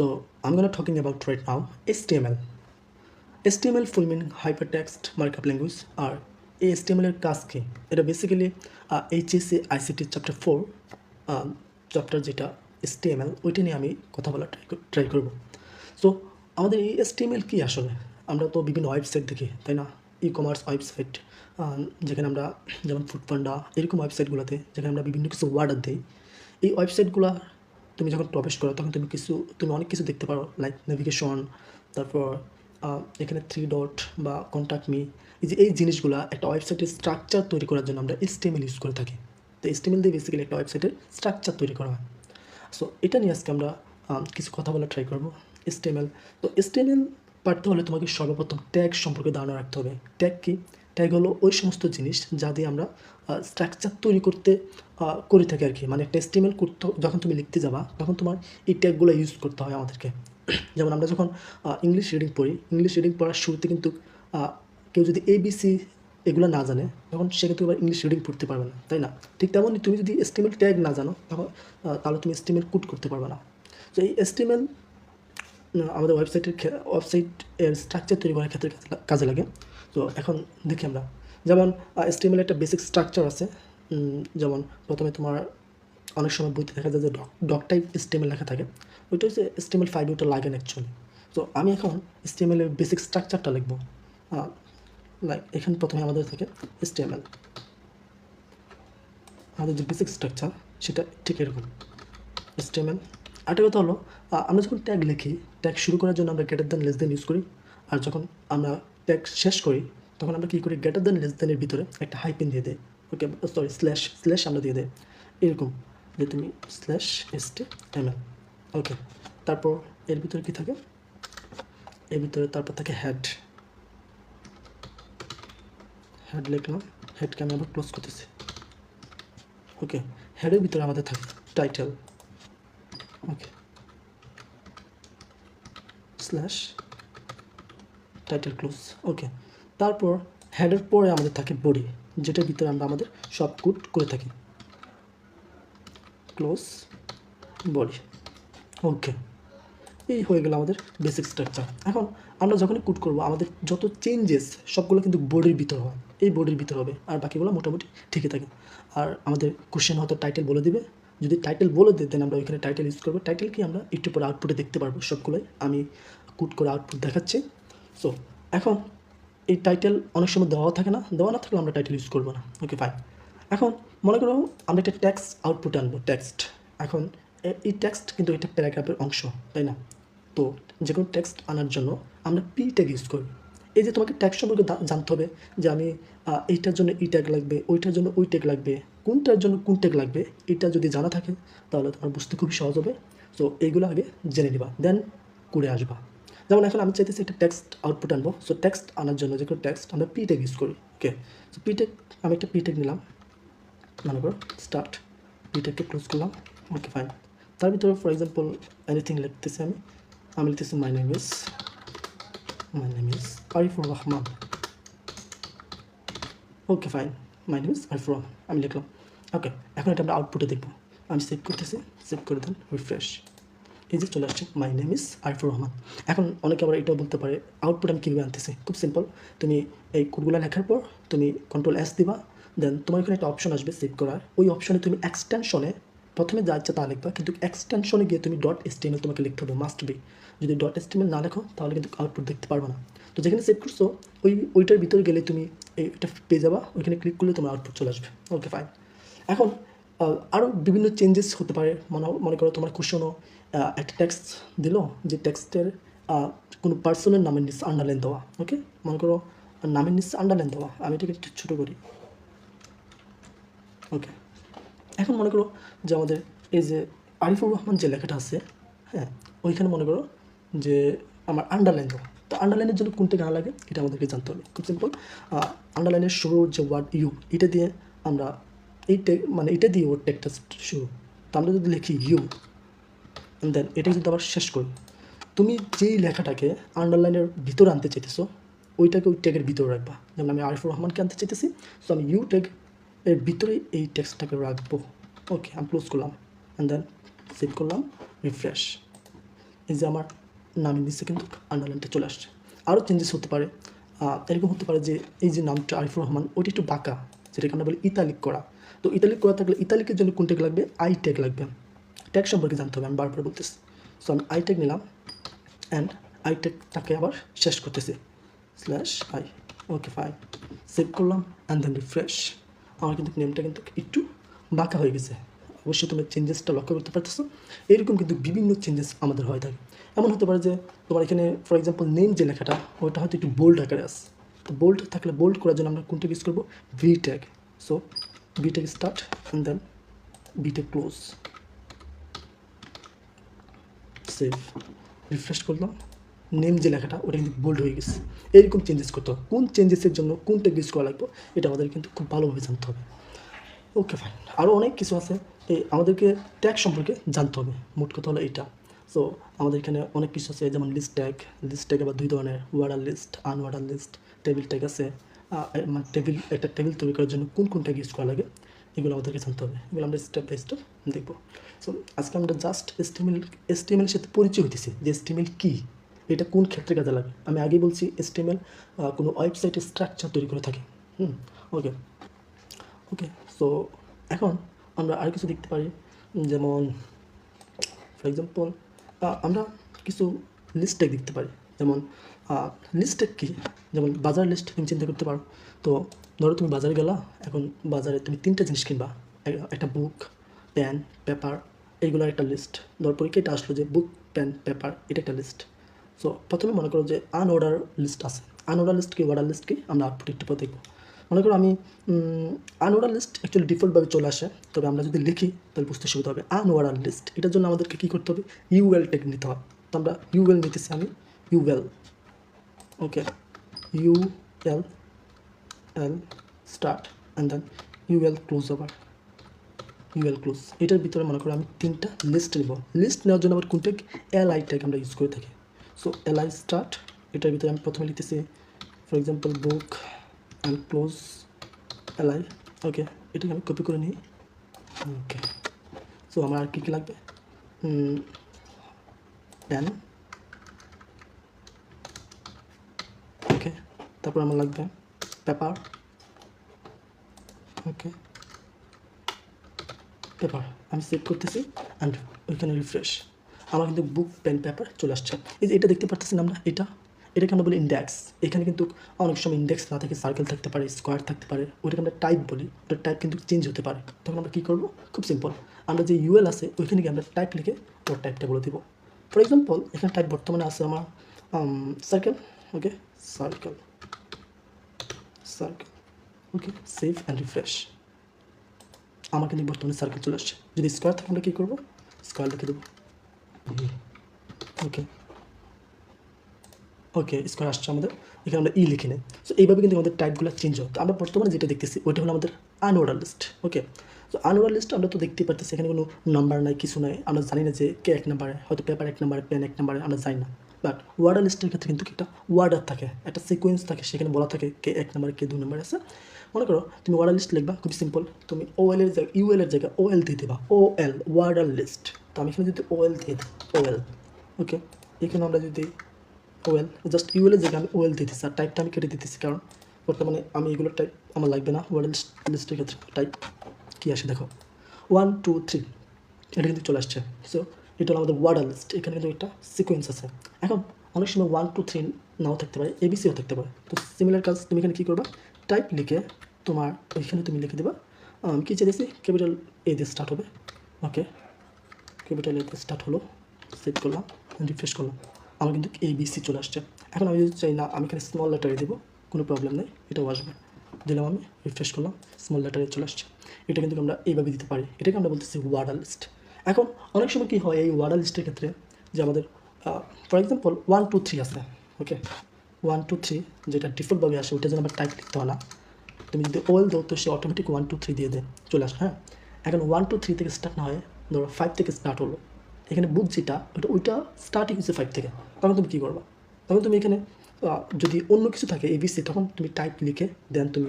So I'm gonna talking about right now HTML. HTML full meaning hypertext markup language আর এই HTML এর কাজ কি? এটা basically HSC ICT chapter 4 chapter যেটা HTML ওইটা নিয়ে আমি কথা বলা ট্রাই করব। সো আমাদের এই HTML কি আসলে? আমরা তো বিভিন্ন ওয়েবসাইট দেখি, তাই না? ই কমার্স ওয়েবসাইট যেখানে আমরা যেমন ফুডপান্ডা এরকম ওয়েবসাইটগুলোতে যেখানে আমরা বিভিন্ন কিছু অর্ডার দিই, এই ওয়েবসাইটগুলো তুমি যখন প্রবেশ করো তখন তুমি অনেক কিছু দেখতে পারো, লাইক নেভিগেশন, তারপর এখানে 3 ডট বা কন্ট্যাক্ট মি, এই জিনিসগুলো একটা ওয়েবসাইটের স্ট্রাকচার তৈরি করার জন্য আমরা HTML ইউজ করে থাকি। তো HTML দিয়ে বেসিক্যালি একটা ওয়েবসাইটের স্ট্রাকচার তৈরি করা হয়। সো এটা নিয়ে আজকে আমরা কিছু কথা বলা ট্রাই করবো। HTML, তো HTML পারতে হলে তোমাকে সর্বপ্রথম ট্যাগ সম্পর্কে ধারণা রাখতে হবে। ট্যাগ কি? ট্যাগ হলো ওই সমস্ত জিনিস যা দিয়ে আমরা স্ট্রাকচার তৈরি করে থাকি আর কি। মানে একটা HTML করতে যখন তুমি লিখতে যাবা তখন তোমার এই ট্যাগগুলো ইউজ করতে হয় আমাদেরকে। যেমন আমরা যখন ইংলিশ রিডিং পড়ি, ইংলিশ রিডিং পড়ার শুরুতে কিন্তু কেউ যদি ABC এগুলো না জানে তখন সে কিন্তু এবার ইংলিশ রিডিং পড়তে পারবে না, তাই না? ঠিক তেমনই তুমি যদি HTML ট্যাগ না জানো তখন তাহলে তুমি HTML কোড করতে পারবে না। তো এই HTML আমাদের ওয়েবসাইটের স্ট্রাকচার তৈরি করার ক্ষেত্রে কাজে লাগে। তো এখন দেখি আমরা, যেমন HTML একটা বেসিক স্ট্রাকচার আছে। যেমন প্রথমে তোমার অনেক সময় বইতে দেখা যায় যে ডক টাইপ HTML লেখা থাকে, ওইটা হচ্ছে HTML5 ওটা লাগে না অ্যাকচুয়ালি। তো আমি এখন HTML এর বেসিক স্ট্রাকচারটা লিখবো। লাইক এখানে প্রথমে আমাদের থাকে HTML, আমাদের যে বেসিক স্ট্রাকচার সেটা ঠিক এরকম HTML। আরেকটা কথা হলো, আমরা যখন ট্যাগ লিখি, ট্যাগ শুরু করার জন্য আমরা greater than less than use করি, আর যখন আমরা ট্যাগ শেষ করি তখন আমরা কী করি, গ্রেটার দ্যান লেস দ্যানের ভিতরে একটা হাইপেন দিয়ে দেয়। ওকে, সরি, স্ল্যাশ আমরা দিয়ে দেয় এরকম, যে তুমি স্ল্যাশ HTML। ওকে, তারপর এর ভিতরে কী থাকে, এর ভিতরে তারপর থাকে হেড লিখলাম, হেডকে আমি আবার ক্লোজ করতেছি। ওকে, হেডের ভিতরে আমাদের থাকে টাইটেল, ওকে, স্ল্যাশ টাইটেল ক্লোজ। ওকে, তারপর হেডের পরে আমাদের থাকে বডি, যেটার ভিতরে আমরা আমাদের সব কোড করে থাকি, ক্লোজ বডি। ওকে, এই হয়ে গেল আমাদের বেসিক স্ট্রাকচার। এখন আমরা যখনই কোড করবো আমাদের যত চেঞ্জেস সবগুলো কিন্তু বডির ভিতর হয়, এই বডির ভিতর হবে, আর বাকিগুলো মোটামুটি ঠিকই থাকে। আর আমাদের কোশ্চেন হয়তো টাইটেল বলে দিবে, যদি টাইটেল বলে দিই দেন আমরা ওইখানে টাইটেল ইউজ করবো। টাইটেল কি আমরা একটু পরে আউটপুটে দেখতে পারবো, সবগুলোই আমি কোড করে আউটপুট দেখাচ্ছি। সো এখন এই টাইটেল অনেক সময় দেওয়া থাকে না, দেওয়া না থাকলে আমরা টাইটেল ইউজ করবো না। ওকে, ফাইন। এখন মনে করো আমরা একটা টেক্সট আউটপুটে আনবো, টেক্সট। এখন এই টেক্সট কিন্তু এটা প্যারাগ্রাফের অংশ, তাই না? তো যে কোনো টেক্সট আনার জন্য আমরা পি ট্যাগ ইউজ করি। এই যে তোমাকে ট্যাগ সম্পর্কে জানতে হবে যে আমি এইটার জন্য ই ট্যাগ লাগবে, ওইটার জন্য ওই ট্যাগ লাগবে, কোনটার জন্য কোন ট্যাগ লাগবে, এটা যদি জানা থাকে তাহলে তোমার বুঝতে খুবই সহজ হবে। সো এইগুলো আগে জেনে নিবা, দেন করে আসবা। যেমন এখন আমি চাইতেছি একটা টেক্সট আউটপুট আনবো। সো টেক্সট আনার জন্য যে কোনো টেক্সট আমরা পি ট্যাগ ইউজ করি। ওকে, সো পি ট্যাগ, আমি একটা পি ট্যাগ নিলাম, মনে করো স্টার্ট, পি ট্যাগকে ক্লোজ করলাম। ওকে, ফাইন। তার ভিতরে ফর এক্সাম্পল এনিথিং লিখতেছি, আমি লিখতেছি my name is Arifur Rahman. Okay, fine, my name is Arifur Rahman আমি লিখলাম। ওকে, এখন এটা আমরা আউটপুটে দেখবো। আমি সেভ করতেছি, সেভ করে দেন, রিফ্রেশ। এই যে চলে আসছে my name is Arifur Rahman. এখন অনেকে আবার এটাও বলতে পারে আউটপুট আমি কীভাবে আনতেছি। খুব সিম্পল, তুমি এই কোডগুলো লেখার পর তুমি Ctrl+S দিবা, দেন তোমার এখানে একটা অপশন আসবে সেভ করার। ওই অপশনে তুমি এক্সটেনশনে প্রথমে যা ইচ্ছা তা লিখবা, কিন্তু এক্সটেনশনে গিয়ে তুমি .html তোমাকে লিখতে হবে, মাস্ট বি। যদি .html না লেখো তাহলে কিন্তু আউটপুট দেখতে পারবে না। তো যেখানে সেভ করছো ওইটার ভিতরে গেলে তুমি এটা পেয়ে যাবা, ওইখানে ক্লিক করলে তোমার আউটপুট চলে আসবে। ওকে, ফাইন। এখন আরও বিভিন্ন চেঞ্জেস হতে পারে। মনে করো তোমার কোশ্চেনও একটা টেক্সট দিল, যে টেক্সটের কোনো পার্সনের নামের নিচে আন্ডারলাইন দেওয়া। ওকে, মনে করো নামের নিচে আন্ডারলাইন দেওয়া, আমি এটাকে একটু ছোটো করি। ওকে, এখন মনে করো যে আমাদের এই যে আরিফুর রহমান যে লেখাটা আছে, হ্যাঁ, ওইখানে মনে করো যে আমার আন্ডারলাইন দেওয়া। তো আন্ডারলাইনের জন্য কোনটা গান লাগে এটা আমাদেরকে জানতে হবে। খুব সিম্পল, আন্ডারলাইনের শুরুর যে ওয়ার্ড ইউ, এটা দিয়ে আমরা এটা দিয়ে ওর টেকটা শুরু। তো আমরা যদি লিখি ইউ, দেন এটা যদি আবার শেষ করি, তুমি যেই লেখাটাকে আন্ডারলাইনের ভিতরে আনতে চাইতেছো ওইটাকে ওই ট্যাগের ভিতরে রাখবা। যেমন আমি আরিফুর রহমানকে আনতে চাইতেছি, সো আমি ইউ ট্যাগ এর ভিতরে এই টেক্সটটাকে রাখবো। ওকে, আমি ক্লোজ করলাম, অ্যান্ড দেন সেভ করলাম, রিফ্রেশ। এই যে আমার নামের নিচে কিন্তু আন্ডারলাইনটা চলে আসছে। আরও চেঞ্জেস হতে পারে, এরকম হতে পারে যে এই যে নামটা আরিফুর রহমান ওইটা একটু বাঁকা, যেটাকে আমরা বলি ইতালিক করা। তো ইতালিক করা থাকলে ইতালিকের জন্য কোন ট্যাগ লাগবে? আই ট্যাগ লাগবে। ট্যাগ সম্পর্কে জানতে হবে, আমি বারবার বলতেছি। সো আমি আই ট্যাগ নিলাম অ্যান্ড আই ট্যাগটাকে আবার শেষ করতেছি slash I. Okay fine, save করলাম অ্যান্ড দেন রিফ্রেশ। আমার কিন্তু নেমটা কিন্তু একটু বাঁকা হয়ে গেছে। অবশ্যই তুমি চেঞ্জেসটা লক্ষ্য করতে পারতেছো। এরকম কিন্তু বিভিন্ন চেঞ্জেস আমাদের হয়ে থাকে। এমন হতে পারে যে তোমার এখানে ফর এক্সাম্পল নেম যে লেখাটা ওটা হয়তো একটু বোল্ড আকারে আছে। তো বোল্ড থাকলে বোল্ড করার জন্য আমরা কোনটা ইউজ করবো? V tag. So V tag start and then V tag close, save, refresh করলাম। নেম যে লেখাটা ওটা কিন্তু বোল্ড হয়ে গেছে। এরকম চেঞ্জেস করতে হবে। কোন চেঞ্জেসের জন্য কোন ট্যাগ ইউজ করা লাগবে এটা আমাদের কিন্তু খুব ভালোভাবে জানতে হবে। ওকে ফাইন, আরও অনেক কিছু আছে, আমাদেরকে ট্যাগ সম্পর্কে জানতে হবে। মোট কথা হলো এইটা। সো আমাদের এখানে অনেক কিছু আছে, যেমন লিস্ট ট্যাগ আবার দুই ধরনের, ordered list, unordered list, table tag আছে। মানে একটা টেবিল তৈরি করার জন্য কোন কোন ট্যাগ ইউজ করা লাগে এগুলো আমাদেরকে জানতে হবে। এগুলো আমরা স্টেপ বাই স্টেপ দেখবো। সো আজকে আমরা জাস্ট এসটিএমএলের সাথে পরিচয় হইতেছি যে এসটিএমএল কী, এটা কোন ক্ষেত্রে কাজে লাগে। আমি আগেই বলছি এসটিএমএল কোনো ওয়েবসাইটের স্ট্রাকচার তৈরি করে থাকে। ওকে ওকে সো এখন আমরা আর কিছু দেখতে পারি, যেমন ফর এক্সাম্পল আমরা কিছু লিস্ট ট্যাগ দেখতে পারি। যেমন লিস্ট ট্যাগ কী? যেমন বাজার লিস্ট তুমি চিন্তা করতে পারো। তো ধরো তুমি বাজারে গেলা, এখন বাজারে তুমি 3টা জিনিস কিনবা, একটা বুক, পেন, পেপার, এইগুলোর একটা লিস্ট। ধর পরীক্ষা এটা আসলো যে বুক, পেন, পেপার, এটা একটা লিস্ট। সো প্রথমে মনে করো যে আনঅর্ডার লিস্ট আছে। আনঅর্ডার লিস্ট কি, অর্ডার লিস্ট কি, আমরা আউটপুট একটু পর দেখবো। মনে করো আমি আনঅর্ডার লিস্ট অ্যাকচুয়ালি ডিফল্টভাবে চলে আসে, তবে আমরা যদি লিখি তাহলে বুঝতে সুবিধা হবে। আনঅর্ডার লিস্ট, এটার জন্য আমাদেরকে কী করতে হবে? ইউএল ট্যাগ নিতে হবে। তো আমরা ইউএল নিতেছি, আমি UL, okay, UL start and then UL close, আবার ইউএল ক্লোজ। এটার ভিতরে মনে করো আমি 3টা লিস্ট নেব। লিস্ট নেওয়ার জন্য আবার কোন ট্যাগ? এলআই ট্যাগ আমরা ইউজ করে থাকি। সো এলআই স্টার্ট, এটার ভিতরে আমি প্রথমে লিখতেছি for example book and close LI. Okay, এটাকে আমি কপি করে নিই। ওকে, সো আমার আর কী কী লাগবে? পেন, ওকে, তারপর আমার লাগবে পেপার, ওকে, পেপার। আমি সেভ করতেছি অ্যান্ড ওইখানে রিফ্রেশ। আমার কিন্তু বুক, পেন, পেপার চলে আসছে। এই যে এটা দেখতে পারতেছি না আমরা, এটাকে আমরা বলি ইন্ডেক্স। এখানে কিন্তু অনেক সময় ইন্ডেক্স না থাকে, সার্কেল থাকতে পারে, স্কোয়ার থাকতে পারে, ওটাকে আমরা টাইপ বলি। ওটার টাইপ কিন্তু চেঞ্জ হতে পারে। তখন আমরা কী করবো? খুব সিম্পল, আমরা যে ইউএল আছে ওইখানে গিয়ে আমরা টাইপ লিখে ওর টাইপটা বলে দেবো। ফর এক্সাম্পল এখানে টাইপ বর্তমানে আছে আমার circle, okay, circle, okay, save and refresh. আমার কিন্তু বর্তমানে সার্কেল চলে আসছে। যদি স্কোয়ার থাকে আমরা কী করবো? স্কোয়ার লিখে দেবো। ওকে ওকে, স্কোয়ার আসছে আমাদের, এখানে আমরা ই লিখে নেই। সো এইভাবে কিন্তু আমাদের টাইপগুলো চেঞ্জ হয়। তো আমরা বর্তমানে যেটা দেখতেছি ওইটা হলো আমাদের আনঅর্ডার লিস্ট। ওকে, সো আনঅর্ডার লিস্ট আমরা তো দেখতেই পারতেছি, এখানে কোনো নাম্বার নাই, কিছু নাই, আমরা জানি না যে কে 1 নাম্বারে, হয়তো পেপার 1 নাম্বারে, পেন 1 নাম্বারে, আমরা জানি না। বাট ওয়ার্ডার লিস্টের ক্ষেত্রে কিন্তু একটা ওয়ার্ডার থাকে, একটা সিকোয়েন্স থাকে, সেখানে বলা থাকে কে 1 নাম্বারে, কে 2 নাম্বারে আছে। মনে করো তুমি ওয়ার্ডার লিস্ট লিখবা, খুব সিম্পল, তুমি ওএল এর জায়গায়, ইউএল এর জায়গায় ওএল দিয়ে দেবা, ওএল ওয়ার্ডার লিস্ট। তো আমি এখানে যদি ওএল দিয়ে দিই, ওএল, ওকে, এখানে আমরা যদি ওয়েল, জাস্ট ইউএলের জায়গায় আমি ওয়েল দিতেছি, আর টাইপটা আমি কেটে দিতেছি, কারণ বর্তমানে আমি এগুলো টাইপ আমার লাগবে না। ওয়ার্ড লিস্টের ক্ষেত্রে টাইপ কী আসে দেখো, 1 2 3, এটা কিন্তু চলে আসছে। সো এটা হলো আমাদের ওয়ার্ডার লিস্ট। এখানে কিন্তু একটা সিকোয়েন্স আছে। এখন অনেক সময় 1 2 3 নাও থাকতে পারে, এবিসিও থাকতে পারে। তো সিমিলার কাজ তুমি এখানে কী করবা? টাইপ লিখে তোমার ওইখানে তুমি লিখে দেবা কী চাইছি, ক্যাপিটাল এ দিয়ে স্টার্ট হবে, ওকে, ক্যাপিটাল এ দিয়ে স্টার্ট হলো, সেভ করলাম, রিফ্রেশ করলাম, আমার কিন্তু ABC চলে আসছে। এখন আমি যদি চাই না আমি এখানে স্মল লেটারে দেবো, কোনো প্রবলেম নেই, এটাও আসবে। দিলাম, আমি রিফ্রেশ করলাম, স্মল লেটারে চলে আসছে। এটা কিন্তু আমরা এইভাবে দিতে পারি, এটাকে আমরা বলতেছি ওয়ার্ডার লিস্ট। এখন অনেক সময় কী হয় এই ওয়ার্ডার লিস্টের ক্ষেত্রে, যে আমাদের ফর এক্সাম্পল 1 2 3 আছে, ওকে, 1 2 3 যেটা ডিফল্টভাবে আসে ওইটা যেন আমার টাইপ লিখতে হয় না। তুমি যদি ওয়েল দাও তো সে অটোমেটিক 1 2 3 দিয়ে দেয়, চলে আসে। হ্যাঁ, এখন 1 2 3 থেকে স্টার্ট না হয়, ধরো 5 থেকে স্টার্ট হলো, এখানে বুক যেটা ওইটা স্টার্টিং হচ্ছে 5 থেকে, তখন তুমি কী করবা? তখন তুমি এখানে যদি অন্য কিছু থাকে ABC, তখন তুমি টাইপ লিখে দেন তুমি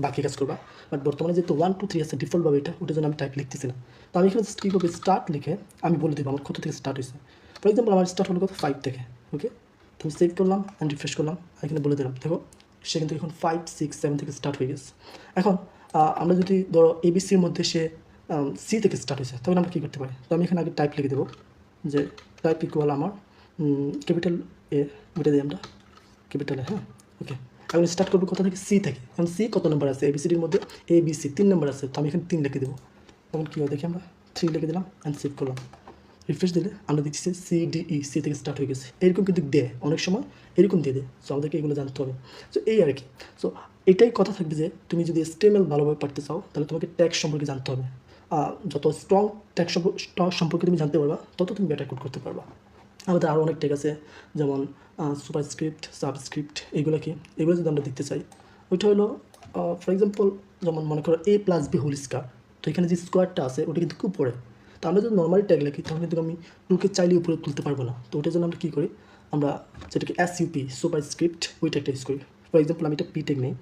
বাকি কাজ করবা। বাট বর্তমানে যেহেতু 1 2 3 আছে ডিফল্টভাবে, ওইটার জন্য আমি টাইপ লিখতেছি না। তো আমি এখানে কী করবো? স্টার্ট লিখে আমি বলে দেবো আমার কত থেকে স্টার্ট হয়েছে। ফর এক্সাম্পল আমার স্টার্ট হলো কত 5 থেকে, ওকে। তো আমি সেভ করলাম অ্যান্ড রিফ্রেশ করলাম, এখানে বলে দিলাম, দেখো সে কিন্তু এখন 5, 6, 7 থেকে স্টার্ট হয়ে গেছে। এখন আমরা যদি ধরো এবিসির মধ্যে সে সি থেকে স্টার্ট হয়েছে, তখন আমরা কী করতে পারি? তো আমি এখানে আগে টাইপ লিখে দেবো যে টাইপ ইকুয়াল আমার ক্যাপিটাল এ, ওইটা দিই আমরা ক্যাপিটাল এ, হ্যাঁ, ওকে। এখন স্টার্ট করবো কোথা থেকে? সি থেকে। এখন সি কত নম্বর আছে? এবিসিডির মধ্যে এ বি সি 3 নম্বর আছে, তো আমি এখানে 3 লিখে দেবো। তখন কী হয় দেখি আমরা 3 লিখে দিলাম অ্যান্ড সেভ করলাম। রিফ্রেশ দিলে আমরা দেখছি CDE, সি থেকে স্টার্ট হয়ে গেছে। এরকম কিন্তু দেয় অনেক সময়, এরকম দিয়ে দেয়। সো আমাদেরকে এগুলো জানতে হবে। সো এই আর কি। সো এটাই কথা থাকবে যে তুমি যদি HTML ভালোভাবে পড়তে চাও, তাহলে তোমাকে ট্যাগ সম্পর্কে জানতে হবে। যত স্ট্রং ট্যাগ সম্পর্কে তুমি জানতে পারবা, তত তুমি বেটার কোড করতে পারবা। আমাদের আরও অনেক ট্যাগ আছে, যেমন সুপারস্ক্রিপ্ট, সাবস্ক্রিপ্ট, এগুলো কি, এগুলো যদি আমরা দেখতে চাই, ওইটা হলো ফর এক্সাম্পল যেমন মনে করো A+B হোল স্কোয়ার, তো এখানে যে স্কোয়ারটা আছে ওটা কিন্তু খুব পড়ে। তো আমরা যদি নর্মালি ট্যাগ লিখি, তাহলে কিন্তু আমি 2কে চাইলে উপরে তুলতে পারবো না। তো ওটার জন্য আমরা কী করি? আমরা যেটাকে SUP সুপারস্ক্রিপ্ট, ওই ট্যাগটা ইউজ করি। ফর এক্সাম্পল আমি একটা পি ট্যাগ নিই,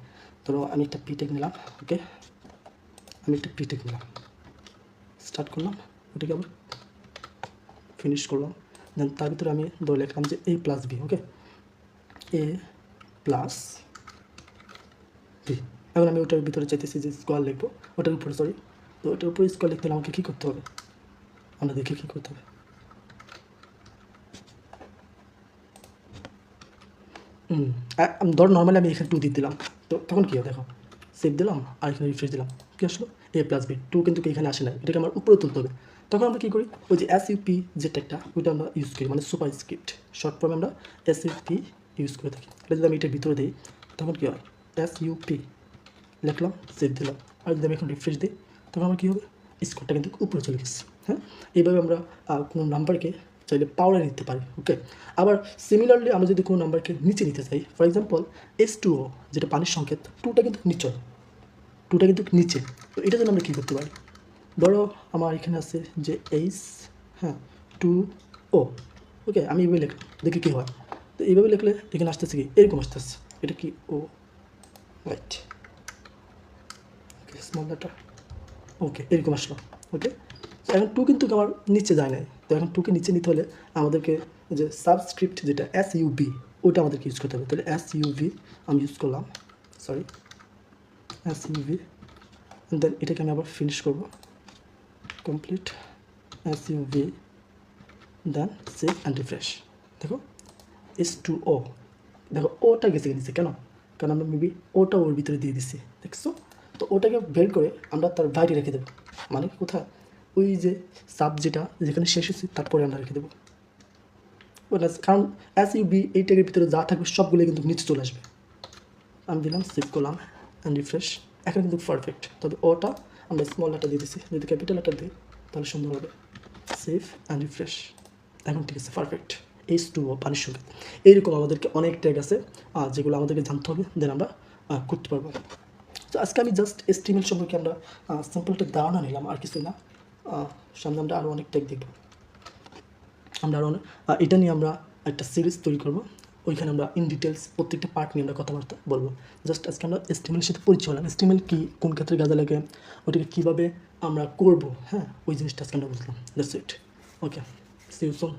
ধরো আমি একটা পি ট্যাগ নিলাম, ওকে। আমি একটা পি ট্যাগ নিলাম, স্টার্ট করলাম, ওটাকে আবার ফিনিশ করলাম। দেন তার ভিতরে আমি ধরে লিখলাম যে A+B, ওকে, A+B। এখন আমি ওটার ভিতরে চাইতেছি যে স্কোয়ার লিখবো, ওটার উপরে সরি। তো ওটার উপরে স্কোয়ার লিখতে হলে আমাকে কী করতে হবে? আমরা দেখি কী করতে হবে। ধর নর্মালি আমি এখানে 2 দিয়ে দিলাম, তো তখন কী হয় দেখো, সেভ দিলাম আর এখানে রিফ্রেশ দিলাম, কী আসলো? A+B, 2 কিন্তু এখানে আসে না, এটাকে আমার উপরে তুলতে হবে। তখন আমরা কী করি? ওই যে SUP যে ট্যাগটা, ওইটা আমরা ইউজ করি, মানে সুপারস্ক্রিপ্ট শর্ট ফর্মে আমরা SUP ইউজ করে থাকি। এটা যদি আমি এটার ভিতরে দিই, তখন কী হয়? SUP লিখলাম, সেভ দিলাম, আর যদি আমি এখন রিফ্রেশ দিই, তখন আমার কী হবে? স্কোরটা কিন্তু উপরে চলে গেছে। হ্যাঁ, এইভাবে আমরা কোনো নাম্বারকে চাইলে পাওয়ারে নিতে পারি, ওকে। আবার সিমিলারলি আমরা যদি কোনো নাম্বারকে নিচে নিতে চাই, ফর এক্সাম্পল H2O, যেটা পানির সংকেত, 2টা কিন্তু নিচে, 2টা কিন্তু নিচে। তো এটার জন্য আমরা কী করতে পারি? ধরো আমার এখানে আছে যে H, হ্যাঁ, 2O, ওকে। আমি এইভাবে লিখলাম, দেখি কী হয়। তো এইভাবে লিখলে এখানে আসতেছে কি, এরকম আসতেছে, এটা কি ও, রাইট, স্মল লেটার, ওকে, এরকম আসলো, ওকে। এখন 2 কিন্তু আমার নিচে যায় নাই, তো এখন 2কে নিচে নিতে হলে আমাদেরকে যে সাবস্ক্রিপ্ট যেটা SUB, ওটা আমাদেরকে ইউজ করতে হবে। তাহলে SUV আমি ইউজ করলাম, সরি, SUV, দেন এটাকে আমি আবার ফিনিশ করব, complete, SUV, then save and refresh. দেখো H2O, দেখো ওটা গেছে নিচে, কেন? কারণ আমরা মেবি ওটা ওর ভিতরে দিয়ে দিচ্ছি, দেখছো? তো ওটাকে বের করে আমরা তার বাইরে রেখে দেবো, মানে কোথায়? ওই যে সাব যেটা যেখানে শেষ হচ্ছে তারপরে আমরা রেখে দেবো, কারণ SUB এই ট্যাগের ভিতরে যা থাকবে সবগুলো কিন্তু নিচে চলে আসবে। আমি দিলাম, সেভ করলাম অ্যান্ড রিফ্রেশ, এখন কিন্তু পারফেক্ট। তবে ওটা আমরা স্মল লেটার দিয়ে দিচ্ছি, যদি ক্যাপিটাল লেটার দিই তাহলে সুন্দর হবে। সেভ অ্যান্ড রিফ্রেশ, এখন ঠিক আছে, পারফেক্ট। H2O পানির সংকেত। এইরকম আমাদেরকে অনেক ট্যাগ আছে যেগুলো আমাদেরকে জানতে হবে, দেন আমরা করতে পারবো। তো আজকে আমি জাস্ট HTML সম্পর্কে আমরা সিম্পল একটা ধারণা নিলাম, আর কিছুই না। সামনে আমরা আরও অনেক ট্যাগ দেখব, আমরা আরও এটা নিয়ে আমরা একটা সিরিজ তৈরি করব, ওইখানে আমরা ইন ডিটেলস প্রত্যেকটা পার্ট নিয়ে আমরা কথাবার্তা বলবো। জাস্ট আজকে আমরা HTML এর সাথে পরিচয় হলাম, HTML কী, কোন ক্ষেত্রে কাজে লাগে, ওটাকে কীভাবে আমরা করবো, হ্যাঁ, ওই জিনিসটা আজকে আমরা বুঝলাম। That's it, okay, see you soon.